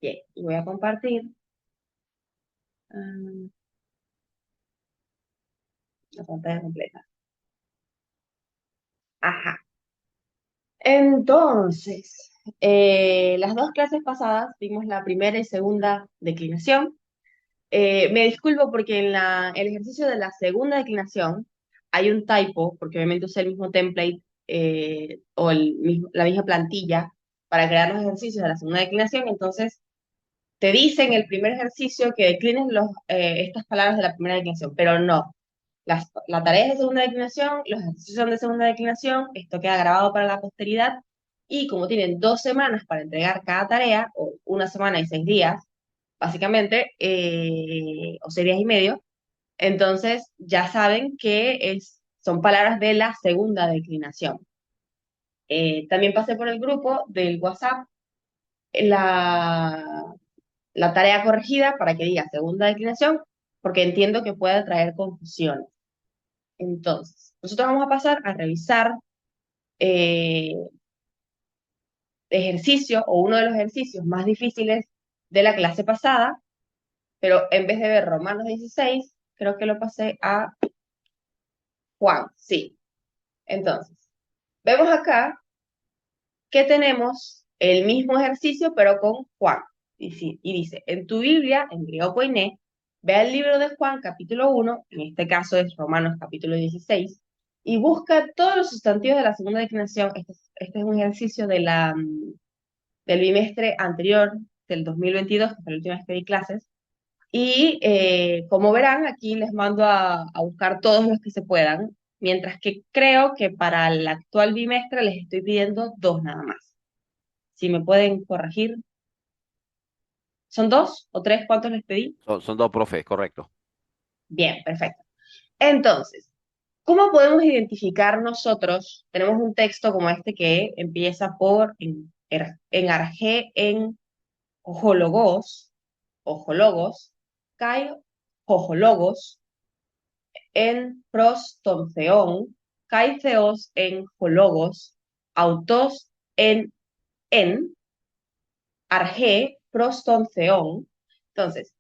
Bien, y voy a compartir ah, la pantalla completa. Ajá. Entonces, las dos clases pasadas vimos la primera y segunda declinación. Me disculpo porque en el ejercicio de la segunda declinación hay un typo, porque obviamente usé el mismo template o la misma plantilla para crear los ejercicios de la segunda declinación. Entonces, te dice en el primer ejercicio que declines estas palabras de la primera declinación, pero no. La tarea es de segunda declinación, los ejercicios son de segunda declinación, esto queda grabado para la posteridad, y como tienen 2 semanas para entregar cada tarea, o 1 semana y 6 días, básicamente, o 6 días y medio, entonces ya saben que son palabras de la segunda declinación. También pasé por el grupo del WhatsApp la, la tarea corregida para que diga segunda declinación, porque entiendo que puede traer confusión. Entonces, nosotros vamos a pasar a revisar eh, ejercicio o uno de los ejercicios más difíciles de la clase pasada, pero en vez de ver Romanos 16, creo que lo pasé a Juan, sí. Entonces, vemos acá que tenemos el mismo ejercicio, pero con Juan. Y dice, en tu Biblia, en griego koiné, ve al libro de Juan, capítulo 1, en este caso es Romanos, capítulo 16, y busca todos los sustantivos de la segunda declinación. Este es un ejercicio del bimestre anterior, del 2022, que fue la última vez que di clases. Y como verán, aquí les mando a buscar todos los que se puedan, mientras que creo que para el actual bimestre les estoy pidiendo dos nada más. Si me pueden corregir. ¿Son dos o tres? ¿Cuántos les pedí? Son dos profes, correcto. Bien, perfecto. Entonces, ¿cómo podemos identificar nosotros? Tenemos un texto como este que empieza por en arjé, en ojologos, kai ojologos, en pros ton theon, kai theos en jologos, autos en arjé, proston, theon. Entonces,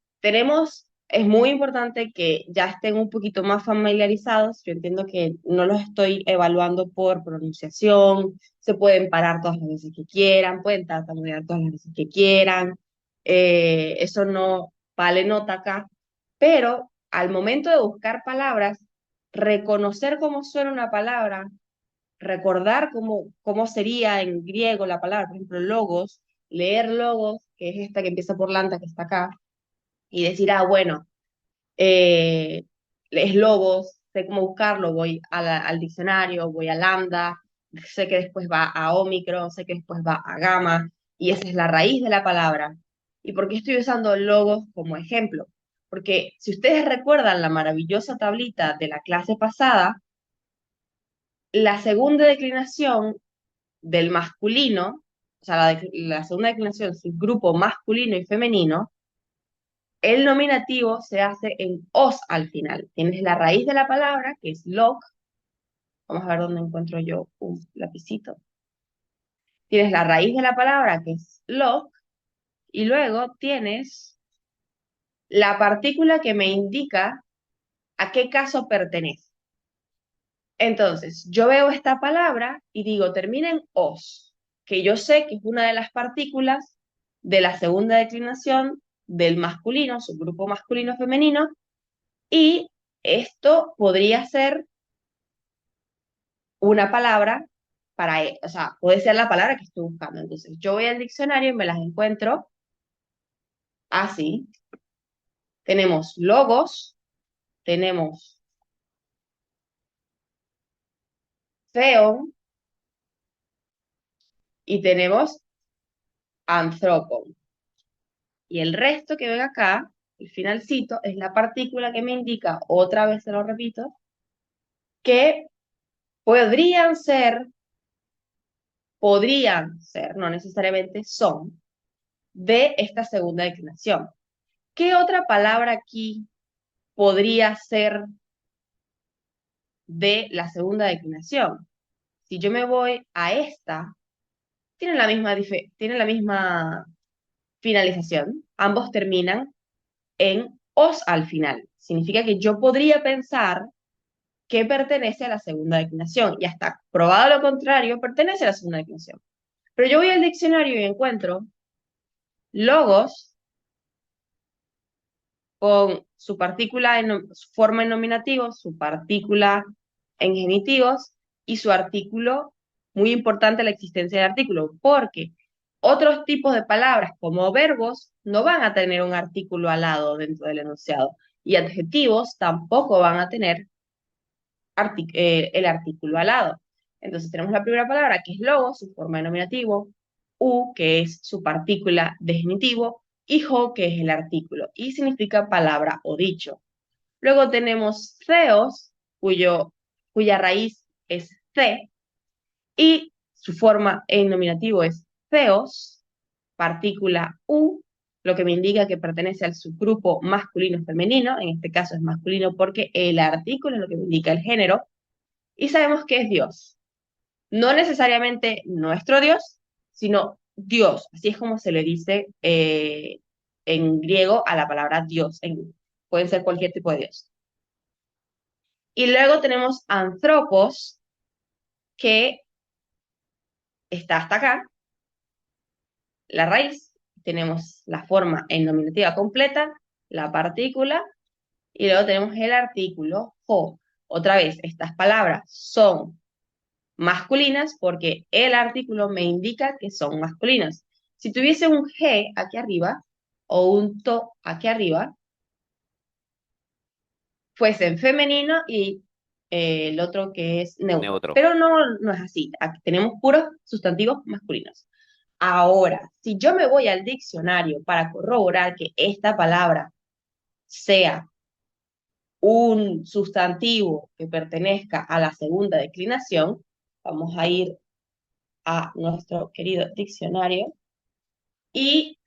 es muy importante que ya estén un poquito más familiarizados. Yo entiendo que no los estoy evaluando por pronunciación, se pueden parar todas las veces que quieran, pueden tartamudear todas las veces que quieran, eso no vale nota acá, pero al momento de buscar palabras, reconocer cómo suena una palabra, recordar cómo sería en griego la palabra, por ejemplo, logos, leer logos, que es esta que empieza por lambda, que está acá, y decir, ah, bueno, eh, es logos, sé cómo buscarlo, voy al diccionario, voy a lambda, sé que después va a ómicron, sé que después va a gamma, y esa es la raíz de la palabra. ¿Y por qué estoy usando logos como ejemplo? Porque si ustedes recuerdan la maravillosa tablita de la clase pasada, la segunda declinación del masculino, o sea, la segunda declinación es el grupo masculino y femenino, el nominativo se hace en os al final. Tienes la raíz de la palabra, que es log. Vamos a ver dónde encuentro yo un lapicito. Tienes la raíz de la palabra, que es log, y luego tienes la partícula que me indica a qué caso pertenece. Entonces, yo veo esta palabra y digo, termina en os, que yo sé que es una de las partículas de la segunda declinación del masculino, subgrupo masculino-femenino, y esto podría ser una palabra o sea, puede ser la palabra que estoy buscando. Entonces, yo voy al diccionario y me las encuentro así. Tenemos logos, tenemos feon y tenemos anthropon. Y el resto que ven acá, el finalcito, es la partícula que me indica, otra vez se lo repito, que podrían ser, no necesariamente son, de esta segunda declinación. ¿Qué otra palabra aquí podría ser de la segunda declinación? Si yo me voy a esta, tiene la misma, finalización. Ambos terminan en os al final. Significa que yo podría pensar que pertenece a la segunda declinación y hasta probado lo contrario, pertenece a la segunda declinación. Pero yo voy al diccionario y encuentro logos con su partícula su forma en nominativo, su partícula en genitivos y su artículo, muy importante la existencia del artículo, porque otros tipos de palabras como verbos no van a tener un artículo al lado dentro del enunciado y adjetivos tampoco van a tener el artículo al lado. Entonces tenemos la primera palabra que es logo, su forma de nominativo, u, que es su partícula de genitivo, y jo, que es el artículo, y significa palabra o dicho. Luego tenemos theos, cuya raíz es the, y su forma en nominativo es theos, partícula u, lo que me indica que pertenece al subgrupo masculino-femenino, en este caso es masculino porque el artículo es lo que me indica el género, y sabemos que es Dios. No necesariamente nuestro Dios, sino Dios. Así es como se le dice en griego a la palabra Dios. Pueden ser cualquier tipo de Dios. Y luego tenemos anthropos, que está hasta acá, la raíz. Tenemos la forma en nominativa completa, la partícula, y luego tenemos el artículo o. Otra vez, estas palabras son masculinas porque el artículo me indica que son masculinas. Si tuviese un G aquí arriba o un to aquí arriba, fuese en femenino y el otro que es neutro. Neutro. Pero no es así. Aquí tenemos puros sustantivos masculinos. Ahora, si yo me voy al diccionario para corroborar que esta palabra sea un sustantivo que pertenezca a la segunda declinación, vamos a ir a nuestro querido diccionario y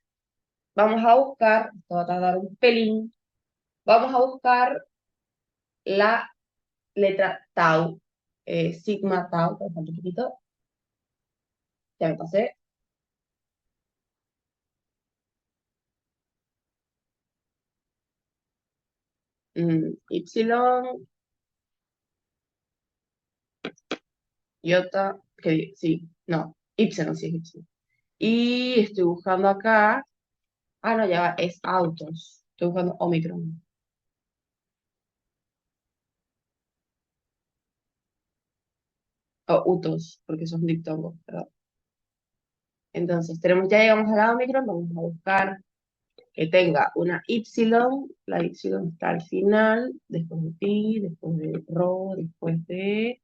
vamos a buscar, esto va a tardar un pelín, vamos a buscar la letra tau, sigma tau, por ejemplo, un poquito, ya me pasé, y, iota, que sí, no, y sí es y. Y estoy buscando acá, no, ya va, es autos, estoy buscando Omicron, o utos, porque son diptongos, ¿verdad? Entonces, ya llegamos a la Omicron, vamos a buscar que tenga una Y, la Y está al final, después de pi, después de rho, después de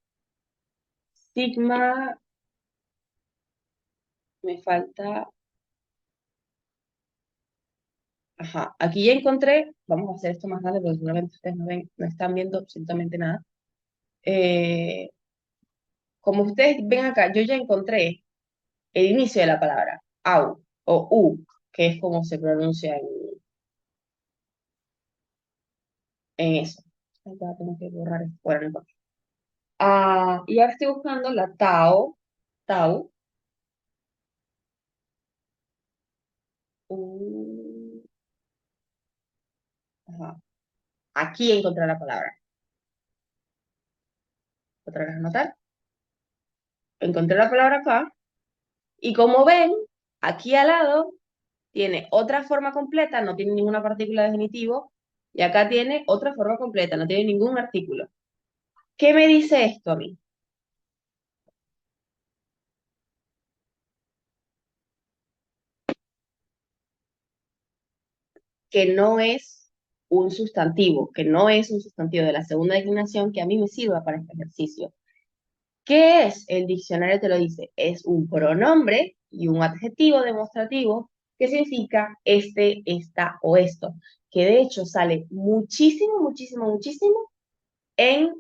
sigma, me falta, ajá, aquí ya encontré, vamos a hacer esto más grande porque seguramente ustedes no ven, no están viendo absolutamente nada. Eh, Como ustedes ven acá, yo ya encontré el inicio de la palabra, au, o u, que es como se pronuncia en eso. Acá tengo que borrar esto, bueno, no importa. Y ahora estoy buscando la tau, u, ajá. Aquí encontré la palabra. Otra vez anotar. Encontré la palabra acá. Y como ven, aquí al lado tiene otra forma completa, no tiene ninguna partícula de genitivo. Y acá tiene otra forma completa, no tiene ningún artículo. ¿Qué me dice esto a mí? Que no es un sustantivo, que no es un sustantivo de la segunda declinación que a mí me sirva para este ejercicio. ¿Qué es? El diccionario te lo dice. Es un pronombre y un adjetivo demostrativo que significa este, esta o esto. Que de hecho sale muchísimo, muchísimo, muchísimo en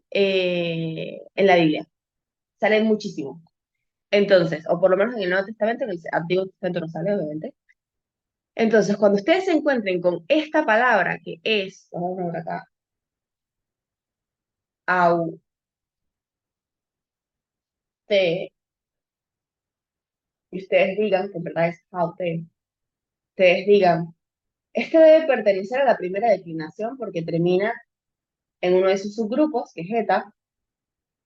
la Biblia. Sale muchísimo. Entonces, o por lo menos en el Nuevo Testamento, en el Antiguo Testamento no sale, obviamente. Entonces, cuando ustedes se encuentren con esta palabra que es, vamos a ver acá, au, te, y ustedes digan que en verdad es aute, ustedes digan, este debe pertenecer a la primera declinación porque termina en uno de sus subgrupos, que es eta,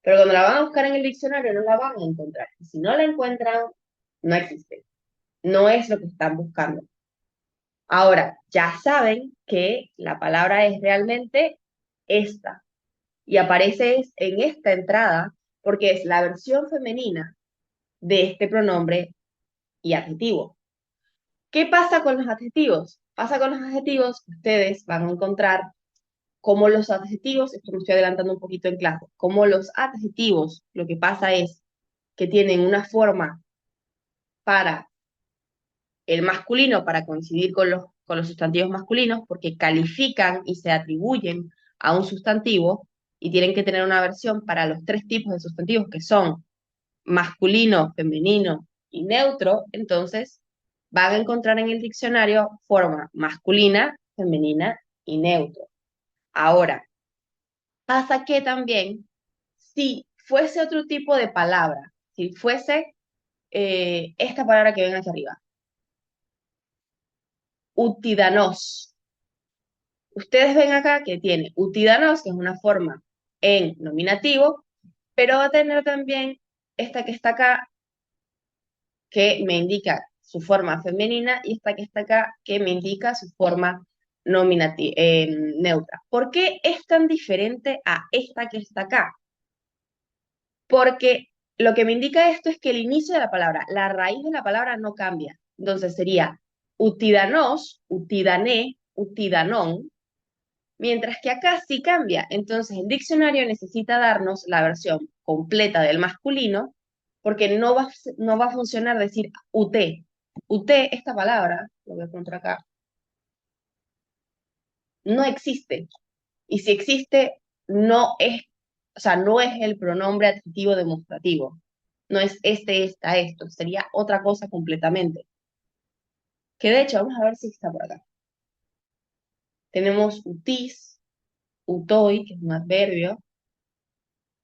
pero cuando la van a buscar en el diccionario no la van a encontrar. Y si no la encuentran, no existe. No es lo que están buscando. Ahora, ya saben que la palabra es realmente esta y aparece en esta entrada porque es la versión femenina de este pronombre y adjetivo. ¿Qué pasa con los adjetivos? Pasa con los adjetivos que ustedes van a encontrar como los adjetivos, esto me estoy adelantando un poquito en clase, como los adjetivos, lo que pasa es que tienen una forma para el masculino, para coincidir con los sustantivos masculinos, porque califican y se atribuyen a un sustantivo y tienen que tener una versión para los tres tipos de sustantivos que son masculino, femenino y neutro, entonces van a encontrar en el diccionario forma masculina, femenina y neutro. Ahora, pasa que también, si fuese otro tipo de palabra, si fuese esta palabra que ven aquí arriba, utidanos. Ustedes ven acá que tiene utidanos, que es una forma en nominativo, pero va a tener también esta que está acá, que me indica su forma femenina, y esta que está acá, que me indica su forma neutra. ¿Por qué es tan diferente a esta que está acá? Porque lo que me indica esto es que el inicio de la palabra, la raíz de la palabra no cambia. Entonces sería utidanos, utidané, utidanón, mientras que acá sí cambia. Entonces el diccionario necesita darnos la versión completa del masculino, porque no va a funcionar decir uté. Uté, esta palabra, lo voy a poner acá, no existe. Y si existe, no es, o sea, no es el pronombre adjetivo demostrativo. No es este, esta, esto. Sería otra cosa completamente. Que de hecho, vamos a ver si está por acá. Tenemos utis, utoi, que es un adverbio,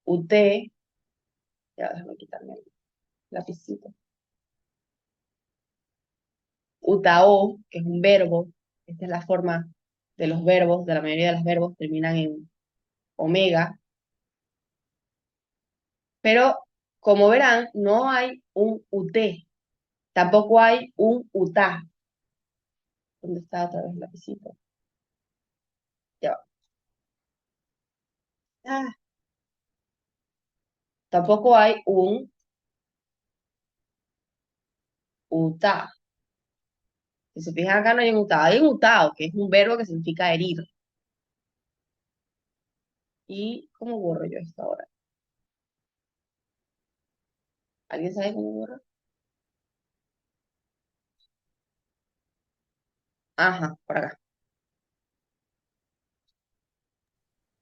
uté, ya déjame quitarme el lapicito. Utao, que es un verbo. Esta es la forma de los verbos, de la mayoría de los verbos terminan en omega. Pero, como verán, no hay un uté. Tampoco hay un utá. ¿Dónde está otra vez el lapicito? Ya va. Ah, tampoco hay un utá. Si se fijan acá no hay un utá. Hay un utao, que es un verbo que significa herir. ¿Y cómo borro yo esto ahora? ¿Alguien sabe cómo borro? Ajá, por acá.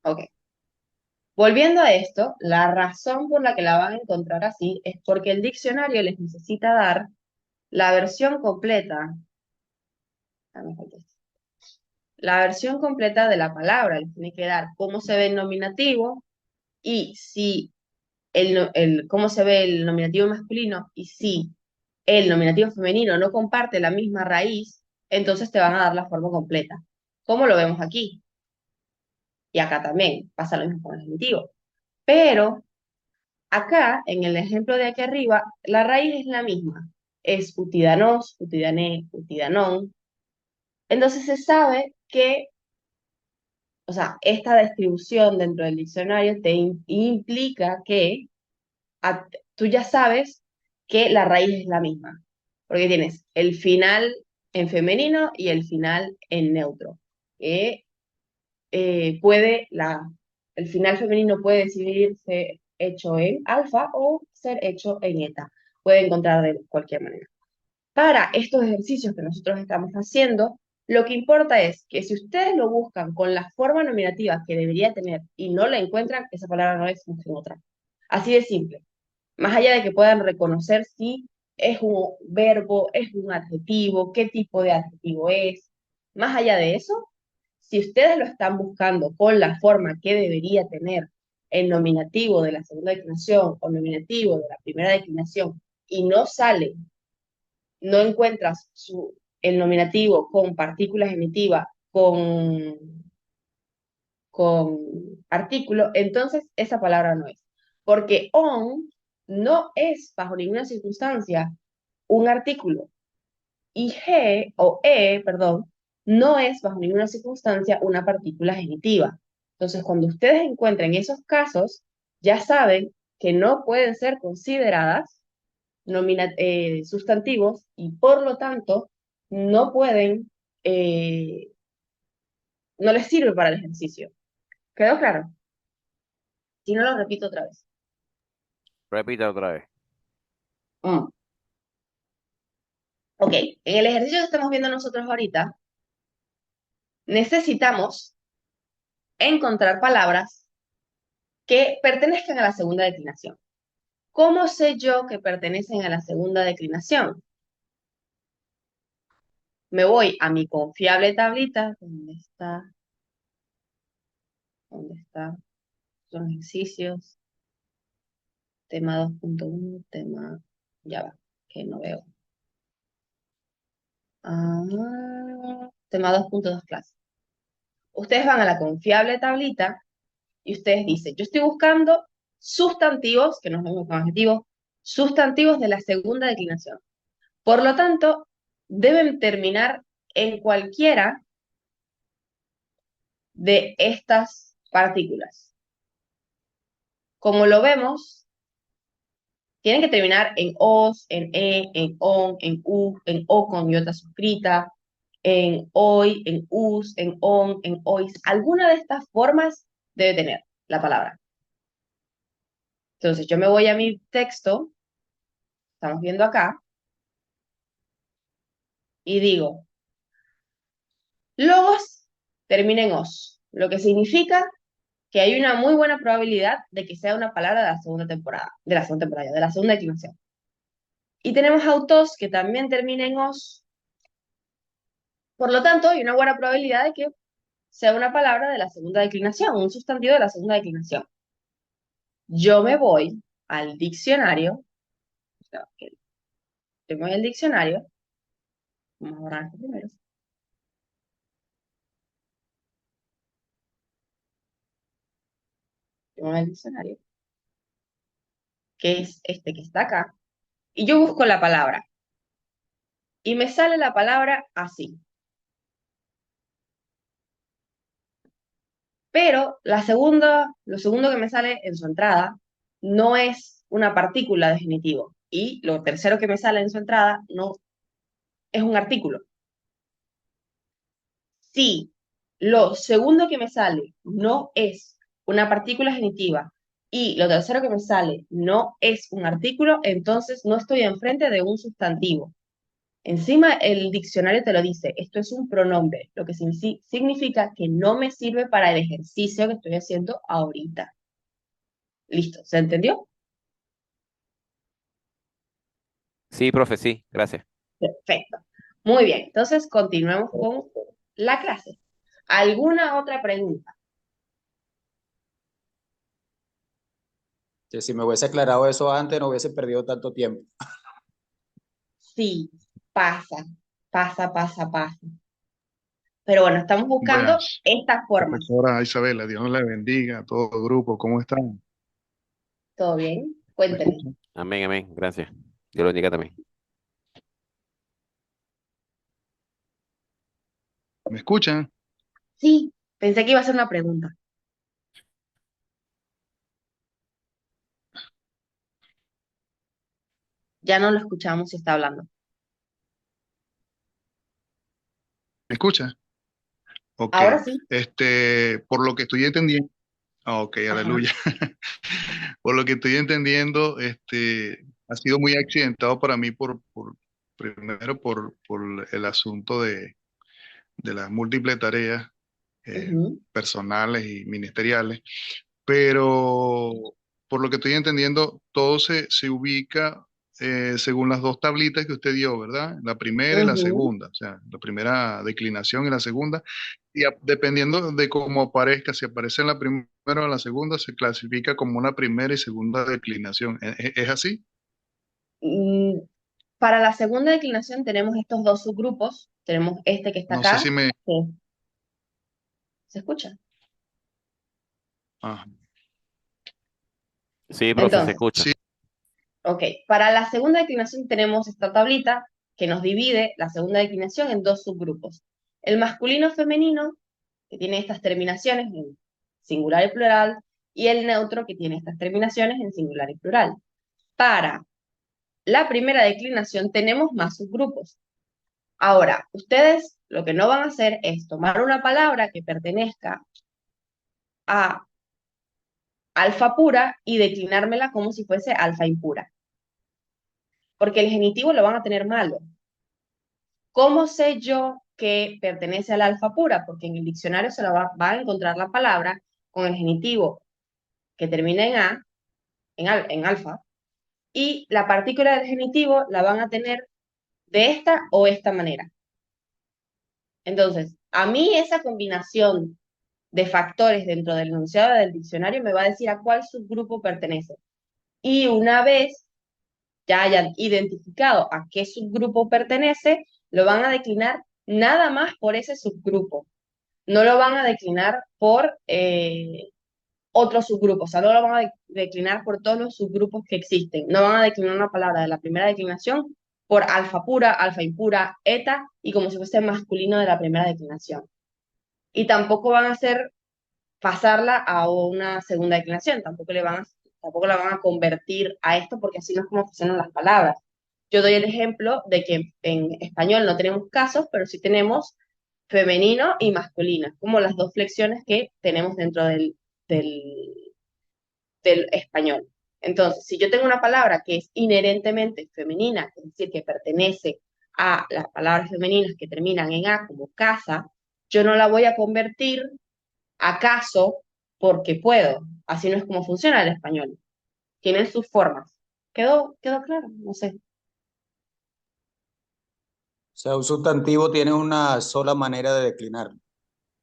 Ok. Volviendo a esto, la razón por la que la van a encontrar así es porque el diccionario les necesita dar la versión completa, ah, me falta esto, la versión completa de la palabra, les tiene que dar cómo se ve el nominativo y si cómo se ve el nominativo masculino y si el nominativo femenino no comparte la misma raíz, entonces te van a dar la forma completa. ¿Cómo lo vemos aquí? Y acá también pasa lo mismo con el nominativo. Pero acá, en el ejemplo de aquí arriba, la raíz es la misma. Es utidanos, utidané, utidanón. Entonces se sabe que, o sea, esta distribución dentro del diccionario te implica que tú ya sabes que la raíz es la misma. Porque tienes el final en femenino y el final en neutro. Que el final femenino puede decidir ser hecho en alfa o ser hecho en eta. Puede encontrar de cualquier manera. Para estos ejercicios que nosotros estamos haciendo, lo que importa es que si ustedes lo buscan con la forma nominativa que debería tener y no la encuentran, esa palabra no es, busquen otra. Así de simple. Más allá de que puedan reconocer si es un verbo, es un adjetivo, qué tipo de adjetivo es. Más allá de eso, si ustedes lo están buscando con la forma que debería tener el nominativo de la segunda declinación o nominativo de la primera declinación y no sale, no encuentras el nominativo con partícula genitiva con artículo, entonces esa palabra no es. Porque on no es bajo ninguna circunstancia un artículo. Y G o E, perdón, no es bajo ninguna circunstancia una partícula genitiva. Entonces, cuando ustedes encuentren esos casos, ya saben que no pueden ser consideradas sustantivos y por lo tanto no pueden, no les sirve para el ejercicio. ¿Quedó claro? Si no, lo repito otra vez. Repita otra vez. Mm. Ok, en el ejercicio que estamos viendo nosotros ahorita, necesitamos encontrar palabras que pertenezcan a la segunda declinación. ¿Cómo sé yo que pertenecen a la segunda declinación? Me voy a mi confiable tablita. ¿Dónde está? ¿Dónde está? Son ejercicios. Tema 2.1, tema... Ya va, que no veo. Tema 2.2 clase. Ustedes van a la confiable tablita y ustedes dicen, yo estoy buscando sustantivos, que no es lo mismo que adjetivos, sustantivos de la segunda declinación. Por lo tanto, deben terminar en cualquiera de estas partículas. Como lo vemos, tienen que terminar en os, en e, en on, en u, en o con iota suscrita, en hoy, en us, en on, en ois. Alguna de estas formas debe tener la palabra. Entonces, yo me voy a mi texto, estamos viendo acá, y digo, logos termina en os, lo que significa que hay una muy buena probabilidad de que sea una palabra de la segunda temporada, de la segunda declinación. Y tenemos autos que también termina en os, por lo tanto, hay una buena probabilidad de que sea una palabra de la segunda declinación, un sustantivo de la segunda declinación. Yo me voy al diccionario, o sea, yo me voy al diccionario, vamos a borrar esto primero, yo me voy al diccionario, que es este que está acá, y yo busco la palabra, y me sale la palabra así. Pero lo segundo que me sale en su entrada no es una partícula de genitivo. Y lo tercero que me sale en su entrada no es un artículo. Si lo segundo que me sale no es una partícula genitiva y lo tercero que me sale no es un artículo, entonces no estoy enfrente de un sustantivo. Encima el diccionario te lo dice, esto es un pronombre, lo que significa que no me sirve para el ejercicio que estoy haciendo ahorita. Listo, ¿se entendió? Sí, profe, sí, gracias. Perfecto. Muy bien, entonces continuemos con la clase. ¿Alguna otra pregunta? Que si me hubiese aclarado eso antes, no hubiese perdido tanto tiempo. Sí, pasa, pasa. Pero bueno, estamos buscando Buenas, estas formas. profesora Isabela, Dios la bendiga a todo el grupo, ¿cómo están? ¿Todo bien? ¿Me Cuénteme. escuchan? Amén, amén, gracias. Dios lo bendiga también. ¿Me escuchan? Sí, pensé que iba a ser una pregunta. Ya no lo escuchamos si está hablando. ¿Me escuchan? Ok, Ahora sí. por lo que estoy entendiendo, ok, Ajá. aleluya. Por lo que estoy entendiendo, ha sido muy accidentado para mí primero por el asunto de las múltiples tareas Ujú, personales y ministeriales. Pero por lo que estoy entendiendo, todo se ubica según las dos tablitas que usted dio, ¿verdad? La primera y la ujú. segunda, o sea, la primera declinación y la segunda. Y dependiendo de cómo aparezca, si aparece en la primera o en la segunda, se clasifica como una primera y segunda declinación. ¿Es así? Mm, Para la segunda declinación tenemos estos dos subgrupos. Tenemos este que está No sé acá. si me... que- ¿Se escucha? Ah, Sí, profe, se Entonces, escucha. sí, ok, para la segunda declinación tenemos esta tablita que nos divide la segunda declinación en dos subgrupos. El masculino femenino, que tiene estas terminaciones en singular y plural, y el neutro, que tiene estas terminaciones en singular y plural. Para la primera declinación tenemos más subgrupos. Ahora, ustedes lo que no van a hacer es tomar una palabra que pertenezca a alfa pura y declinármela como si fuese alfa impura, porque el genitivo lo van a tener malo. ¿Cómo sé yo que pertenece al alfa pura? Porque en el diccionario se la va a encontrar la palabra con el genitivo que termina en A, en alfa, y la partícula del genitivo la van a tener de esta o esta manera. Entonces, a mí esa combinación de factores dentro del enunciado del diccionario me va a decir a cuál subgrupo pertenece. Y una vez ya hayan identificado a qué subgrupo pertenece, lo van a declinar nada más por ese subgrupo. No lo van a declinar por otros subgrupos, o sea, no lo van a declinar por todos los subgrupos que existen. No van a declinar una palabra de la primera declinación por alfa pura, alfa impura, eta, y como si fuese masculino de la primera declinación. Y tampoco van a hacer pasarla a una segunda declinación, tampoco la van a convertir a esto porque así no es como funcionan las palabras. Yo doy el ejemplo de que en español no tenemos casos, pero sí tenemos femenino y masculino, como las dos flexiones que tenemos dentro del, del español. Entonces, si yo tengo una palabra que es inherentemente femenina, es decir, que pertenece a las palabras femeninas que terminan en A como casa, yo no la voy a convertir acaso porque puedo. Así no es como funciona el español. Tienen sus formas. ¿Quedó claro? No sé. O sea, un sustantivo tiene una sola manera de declinar.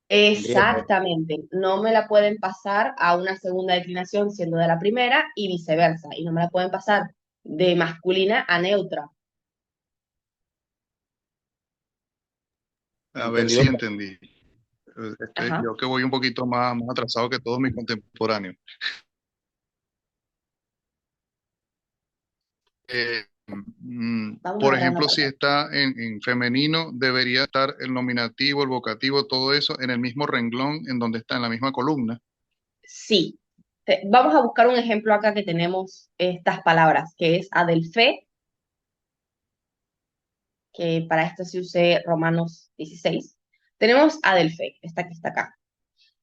Tendría que- Exactamente. No me la pueden pasar a una segunda declinación siendo de la primera y viceversa. Y no me la pueden pasar de masculina a neutra. a ver Entendido. si entendí. Ajá. Yo que voy un poquito más atrasado que todos mis contemporáneos. Vamos a Por agarrar una ejemplo, si parte. está en femenino, debería estar el nominativo, el vocativo, todo eso en el mismo renglón, en donde está, en la misma columna. Sí. Vamos a buscar un ejemplo acá que tenemos estas palabras, que es adelfe, que para esto se use Romanos 16. Tenemos adelfe, esta que está acá.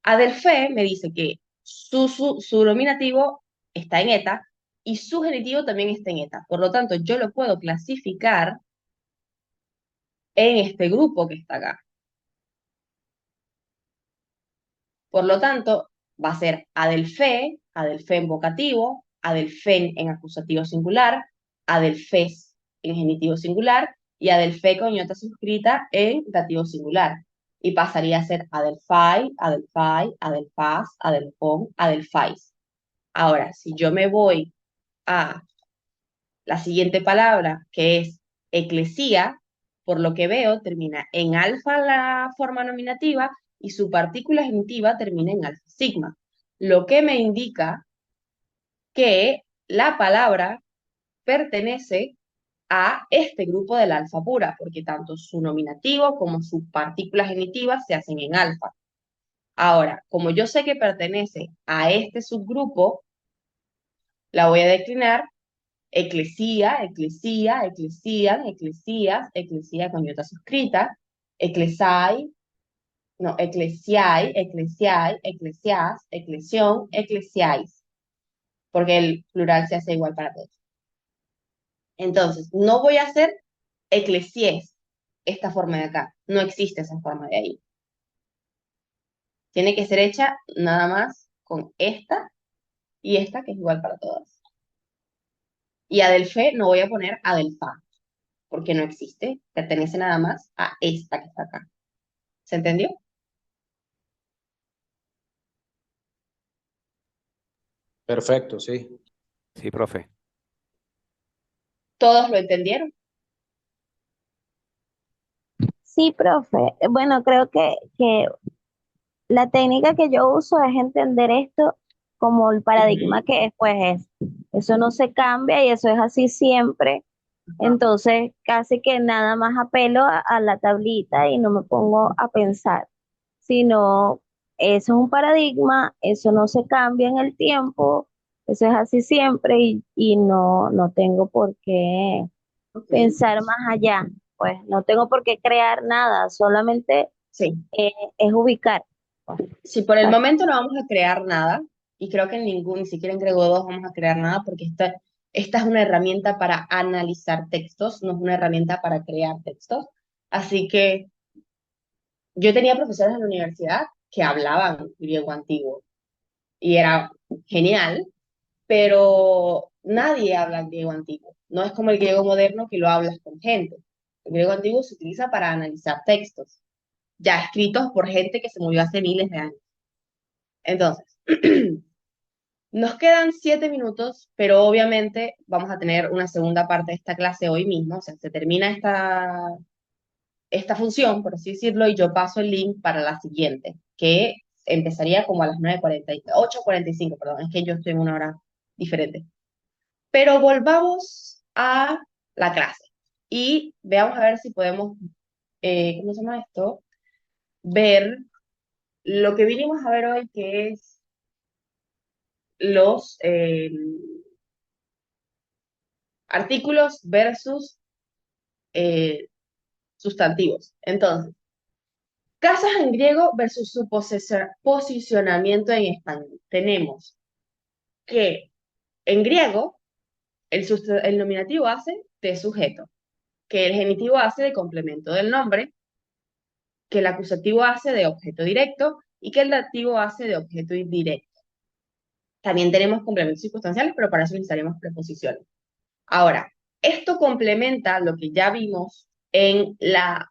Adelfe me dice que su nominativo está en eta y su genitivo también está en eta. Por lo tanto, yo lo puedo clasificar en este grupo que está acá. Por lo tanto, va a ser adelfe, adelfen vocativo, adelfen en acusativo singular, adelfes en genitivo singular y adelfe con iota suscrita en dativo singular. Y pasaría a ser adelfai, adelfai, adelfas, adelfon, adelfais. Ahora, si yo me voy a la siguiente palabra, que es eclesía, por lo que veo, termina en alfa la forma nominativa y su partícula genitiva termina en alfa sigma, lo que me indica que la palabra pertenece a este grupo del alfa pura, porque tanto su nominativo como sus partículas genitivas se hacen en alfa. Ahora, como yo sé que pertenece a este subgrupo, la voy a declinar eclesía, eclesía, eclesían, eclesías, eclesía con iota suscrita, eclesai, no, eclesiai, eclesiai, eclesias, eclesión, eclesiais, porque el plural se hace igual para todos. Entonces, no voy a hacer eclesies, esta forma de acá, no existe esa forma de ahí. Tiene que ser hecha nada más con esta y esta, que es igual para todas. Y adelfe no voy a poner adelfa, porque no existe, pertenece nada más a esta que está acá. ¿Se entendió? Perfecto, sí. Sí, profe. ¿Todos lo entendieron? Sí, profe. Bueno, creo que la técnica que yo uso es entender esto como el paradigma Ujú. que después es. Eso no se cambia y eso es así siempre. Ajá. Entonces, casi que nada más apelo a la tablita y no me pongo a pensar, sino eso es un paradigma, eso no se cambia en el tiempo, eso es así siempre y no tengo por qué Ok. pensar más allá, pues no tengo por qué crear nada, solamente Sí. es ubicar. Pues, Si por el ta- momento no vamos a crear nada, y creo que en ningún, ni siquiera en Grego 2 vamos a crear nada, porque esta es una herramienta para analizar textos, no es una herramienta para crear textos. Así que yo tenía profesores en la universidad que hablaban griego antiguo y era genial, pero nadie habla griego antiguo. No es como el griego moderno que lo hablas con gente. El griego antiguo se utiliza para analizar textos, ya escritos por gente que se murió hace miles de años. Entonces, nos quedan 7 minutos, pero obviamente vamos a tener una segunda parte de esta clase hoy mismo. O sea, se termina esta función, por así decirlo, y yo paso el link para la siguiente, que empezaría como a las 9:40, 8:45, perdón, es que yo estoy en una hora diferente. Pero volvamos a la clase y veamos a ver si podemos, ¿cómo se llama esto? Ver lo que vinimos a ver hoy, que es los artículos versus eh, sustantivos. Entonces, casas en griego versus su posicionamiento en español. Tenemos que en griego el nominativo hace de sujeto, que el genitivo hace de complemento del nombre, que el acusativo hace de objeto directo y que el dativo hace de objeto indirecto. También tenemos complementos circunstanciales, pero para eso necesitaríamos preposiciones. Ahora, esto complementa lo que ya vimos en la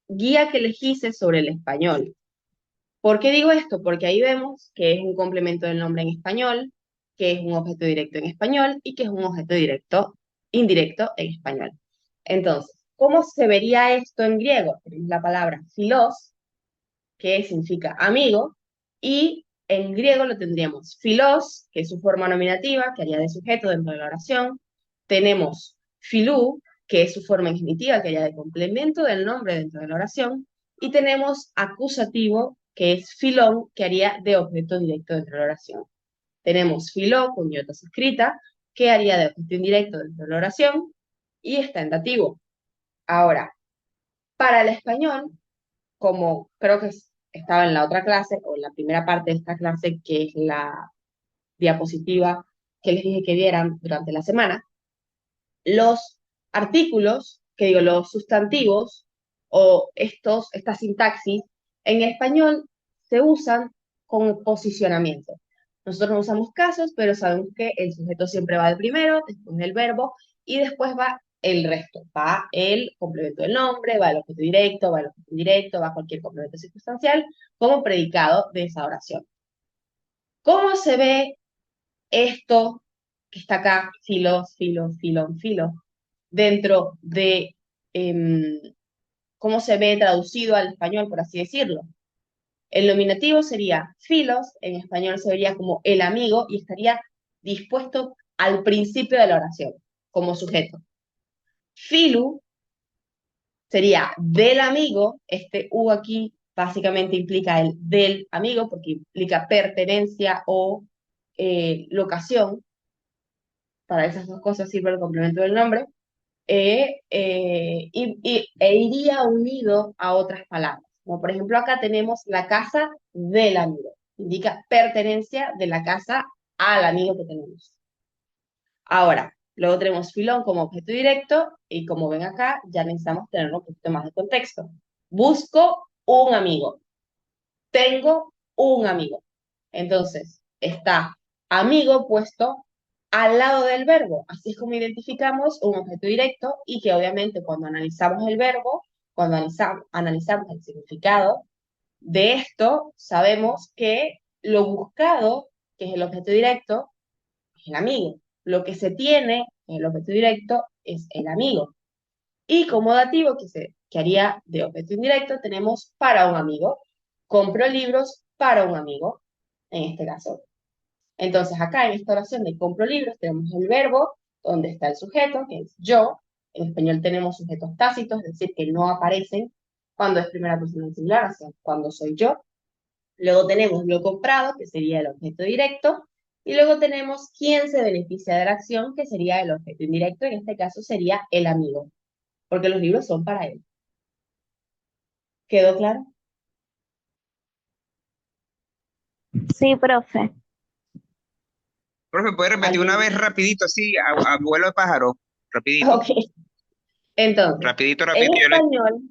guía que les hice sobre el español. ¿Por qué digo esto? Porque ahí vemos que es un complemento del nombre en español, que es un objeto directo en español y que es un objeto directo, indirecto en español. Entonces, ¿cómo se vería esto en griego? Tenemos la palabra philos, que significa amigo, y en griego lo tendríamos philos, que es su forma nominativa, que haría de sujeto dentro de la oración. Tenemos philou, que es su forma infinitiva, que haría de complemento del nombre dentro de la oración. Y tenemos acusativo, que es filón, que haría de objeto directo dentro de la oración. Tenemos filó con iotas escrita, que haría de objeto indirecto dentro de la oración, y está en dativo. Ahora, para el español, como creo que estaba en la otra clase, o en la primera parte de esta clase, que es la diapositiva que les dije que vieran durante la semana, los artículos, que digo, los sustantivos o esta sintaxis, en español se usan con posicionamiento. Nosotros no usamos casos, pero sabemos que el sujeto siempre va de primero, después el verbo y después va el resto. Va el complemento del nombre, va el objeto directo, va el objeto indirecto, va cualquier complemento circunstancial como predicado de esa oración. ¿Cómo se ve esto que está acá, filos, filos, filón, filo, dentro de cómo se ve traducido al español, por así decirlo? El nominativo sería filos, en español se vería como el amigo y estaría dispuesto al principio de la oración, como sujeto. Filu sería del amigo, este U aquí básicamente implica el del amigo porque implica pertenencia o locación. Para esas dos cosas sirve el complemento del nombre. E iría unido a otras palabras. Como por ejemplo acá tenemos la casa del amigo. Indica pertenencia de la casa al amigo que tenemos. Ahora, luego tenemos filón como objeto directo y como ven acá, ya necesitamos tener un poquito más de contexto. Busco un amigo. Tengo un amigo. Entonces, está amigo puesto al lado del verbo. Así es como identificamos un objeto directo y que obviamente cuando analizamos el verbo, cuando analizamos el significado de esto, sabemos que lo buscado, que es el objeto directo, es el amigo. Lo que se tiene, el objeto directo, es el amigo. Y como dativo que haría de objeto indirecto, tenemos para un amigo. Compro libros para un amigo, en este caso. Entonces, acá en esta oración de compro libros tenemos el verbo, donde está el sujeto, que es yo. En español tenemos sujetos tácitos, es decir, que no aparecen cuando es primera persona del singular, o sea, cuando soy yo. Luego tenemos lo comprado, que sería el objeto directo. Y luego tenemos quién se beneficia de la acción, que sería el objeto indirecto. En este caso sería el amigo, porque los libros son para él. ¿Quedó claro? Sí, profe. Profe, ¿puede repetir una ¿Alguien? vez rapidito, así, a vuelo de pájaro? Rapidito, Ok. Entonces, rapidito, en rapidito. español,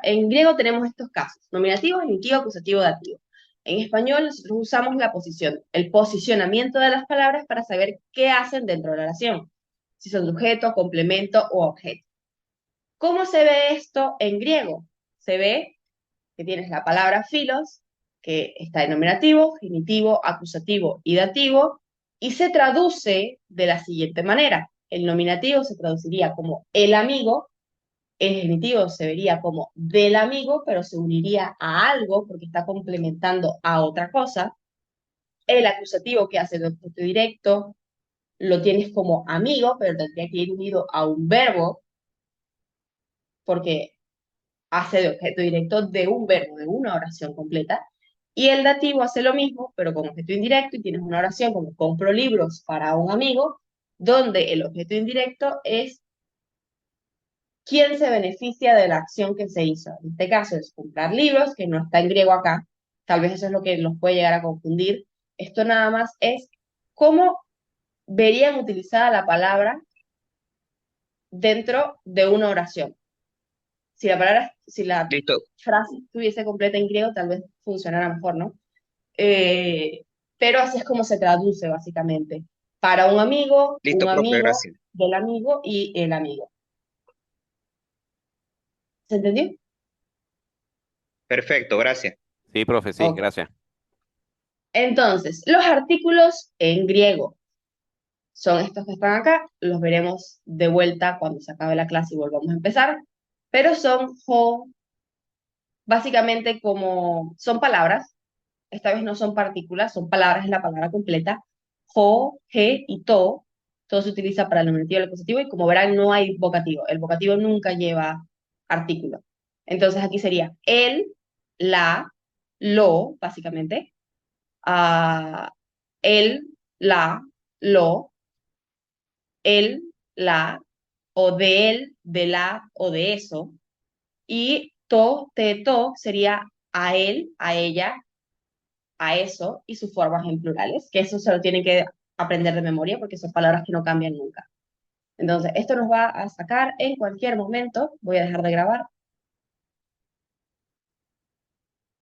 en griego tenemos estos casos: nominativo, genitivo, acusativo, dativo. En español nosotros usamos la posición, el posicionamiento de las palabras para saber qué hacen dentro de la oración, si son sujeto, complemento o objeto. ¿Cómo se ve esto en griego? Se ve que tienes la palabra filos, que está en nominativo, genitivo, acusativo y dativo, y se traduce de la siguiente manera. El nominativo se traduciría como el amigo, el genitivo se vería como del amigo, pero se uniría a algo porque está complementando a otra cosa. El acusativo, que hace de objeto directo, lo tienes como amigo, pero tendría que ir unido a un verbo porque hace de objeto directo de un verbo, de una oración completa. Y el dativo hace lo mismo, pero con objeto indirecto, y tienes una oración como compro libros para un amigo, donde el objeto indirecto es quién se beneficia de la acción que se hizo. En este caso es comprar libros, que no está en griego acá. Tal vez eso es lo que los puede llegar a confundir. Esto nada más es cómo verían utilizada la palabra dentro de una oración. Si la Listo, frase estuviese completa en griego, tal vez funcionara mejor, ¿no? Eh, pero así es como se traduce básicamente. Para un listo, profe, amigo, gracias. del amigo y el amigo. ¿Se entendió? Perfecto, gracias. Sí, profe, sí, Ok. gracias. Entonces, los artículos en griego son estos que están acá. Los veremos de vuelta cuando se acabe la clase y volvamos a empezar. Pero son básicamente como, son palabras. Esta vez no son partículas, son palabras, es la palabra completa. Jo, je y to. Todo se utiliza para el nominativo y el acusativo, y como verán, no hay vocativo. El vocativo nunca lleva artículo. Entonces aquí sería el, la, lo, básicamente. El, la, lo, el, la, o de él, de la, o de eso. Y to, te, to sería a él, a ella, a eso y sus formas en plurales, que eso se lo tienen que aprender de memoria porque son palabras que no cambian nunca. Entonces, esto nos va a sacar en cualquier momento. Voy a dejar de grabar.